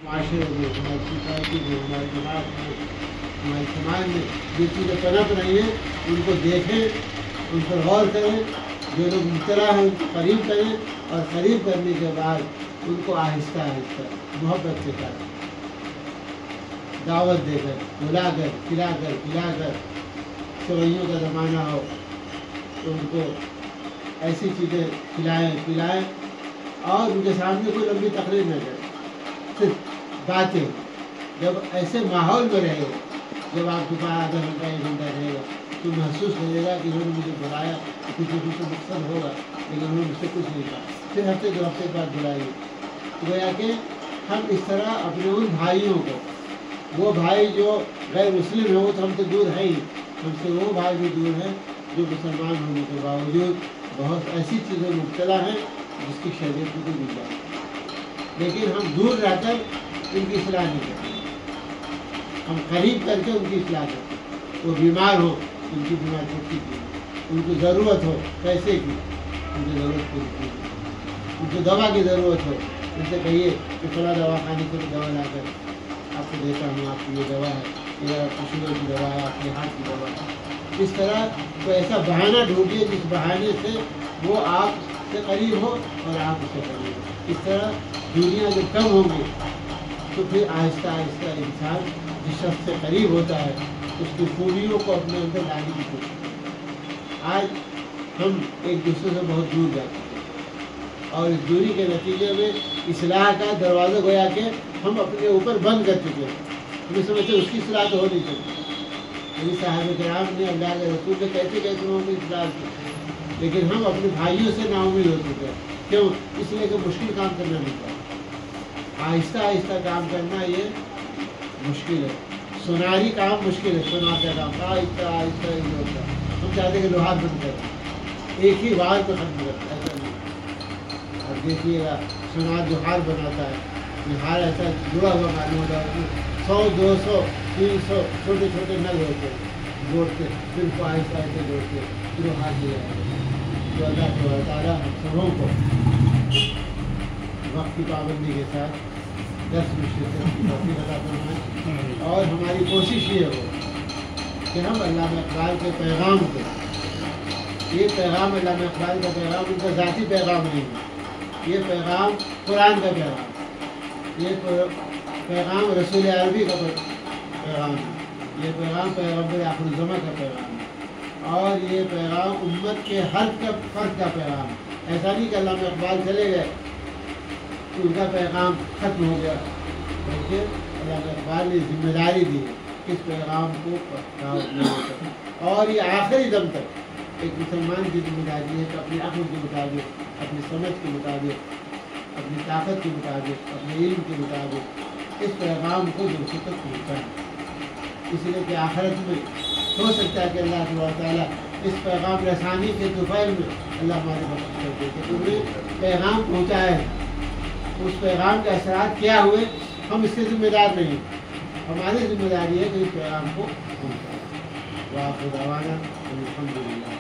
معاشرے میں، ہماری سوسائٹی میں، ہمارے جماعت میں، ہمارے سماج میں جو چیزیں پنپ رہی ہیں ان کو دیکھیں، ان پر غور کریں، جو لوگ مبتلا ہیں ان کو قریب کریں، اور قریب کرنے کے بعد ان کو آہستہ آہستہ محبت کے ساتھ دعوت دے کر، بلا کر، کھلا کر سوئیوں کا زمانہ ہو تو ان کو ایسی چیزیں پلائیں اور ان کے سامنے کوئی لمبی تقریر نہ کریں، صرف باتیں. جب ایسے ماحول میں رہے، جب آپ کے پاس آدھا گھنٹہ 1 گھنٹہ رہے گا تو محسوس کرے گا کہ انہوں نے مجھے بلایا، کچھ مقصد ہوگا لیکن انہوں نے مجھ سے کچھ نہیں کہا. پھر ہفتے 2 ہفتے بعد بلائیے. گویا کہ ہم اس طرح اپنے ان بھائیوں کو، وہ بھائی جو غیر مسلم ہیں وہ تو ہم سے دور ہیں ہی، ہم سے وہ بھائی بھی دور ہیں جو مسلمان ہونے کے باوجود بہت ایسی چیزیں مبتلا ہیں جس کی شریعت کو بھی جائے، لیکن ہم دور رہ کر ان کی اصلاح نہیں کرتے، ہم قریب کر کے ان کی اصلاح کرتے. وہ بیمار ہو ان کی بیماری کو ٹھیک کی، ان کو ضرورت ہو پیسے کی ان کی ضرورت پوری کی، ان کو دوا کی ضرورت ہو ان سے کہیے کہ فلاں دوا خانے سے دوا لا کر آپ کو دیتا ہوں، آپ کی یہ دوا ہے، یا شوگر کی دوا ہے، آپ کے ہارٹ کی دوا ہے. اس طرح کوئی ایسا بہانہ ڈھونڈیے جس بہانے سے وہ آپ سے قریب ہو اور آپ اس سے قریب ہو. اس طرح دنیا جب کم ہوں گی تو پھر آہستہ آہستہ انسان جس شخص سے قریب ہوتا ہے اس کی خوبیوں کو اپنے اندر لانے کی کوشش کرتا ہے. آج ہم ایک دوسرے سے بہت دور جاتے ہیں اور اس دوری کے نتیجے میں اصلاح کا دروازہ گویا کہ ہم اپنے اوپر بند کر چکے ہیں. ہمیں سمجھتے اس کی اصلاح تو ہو نہیں سکتی. یعنی صاحب کرام نے، اللہ کے رسول نے کیسے لوگوں کی اصلاح کی، لیکن ہم اپنے بھائیوں سے نا امید ہو چکے ہیں. کیوں؟ اس لیے کہ مشکل کام کرنا نہیں پڑا. آہستہ آہستہ کام کرنا یہ مشکل ہے. سوناری کام مشکل ہے، سونار کا کام آہستہ آہستہ ہی ہوتا ہے. ہم چاہتے ہیں کہ لوہار بند کریں، ایک ہی وار کو ختم کرتا ہے، ایسا نہیں. اور دیکھیے گا سونار جو ہار بناتا ہے، یہ ہار ایسا جڑا ہوا معلوم ہوتا ہے، 100 200 300 چھوٹے چھوٹے نل ہوتے ہیں، جوڑتے پھر کو آہستہ آہستہ جوڑتے پھر وہ ہار دیا جاتا ہے. تو اللہ سبحانہ تعالیٰ ہم سبوں کو وقت کی پابندی کے ساتھ درس میں شرکت کی توفیق عطا فرمائے. اور ہماری کوشش یہ ہو کہ ہم علامہ اقبال کے پیغام کو، یہ پیغام علامہ اقبال کا پیغام ان کا ذاتی پیغام نہیں ہے، یہ پیغام قرآن کا پیغام، یہ پیغام رسول عربی کا پیغام ہے، یہ پیغام پیغمبر آخر الزماں کا پیغام ہے، اور یہ پیغام امت کے ہر فرد کا پیغام ہے. ایسا نہیں کہ علامہ اقبال چلے گئے تو ان کا پیغام ختم ہو گیا، بلکہ علامہ اقبال نے ذمہ داری دی ہے اس پیغام کو اور یہ آخری دم تک ایک مسلمان کی ذمہ داری ہے کہ اپنی عقل کے مطابق، اپنی سمجھ کے مطابق، اپنی طاقت کے مطابق، اپنے علم کے مطابق اس پیغام کو دوسروں تک پہنچائیں. اس لیے کہ آخرت میں ہو سکتا ہے کہ اللہ سبحانہ تعالیٰ اس پیغام رسانی کے دوپہر میں اللہ ہمارے بخش کر دے کہ تم نے پیغام پہنچایا ہے، اس پیغام کے اثرات کیا ہوئے ہم اس کے ذمہ دار نہیں. ہماری ذمہ داری ہے کہ اس پیغام کو پہنچائیں. وآخر دعوانا الحمدللہ.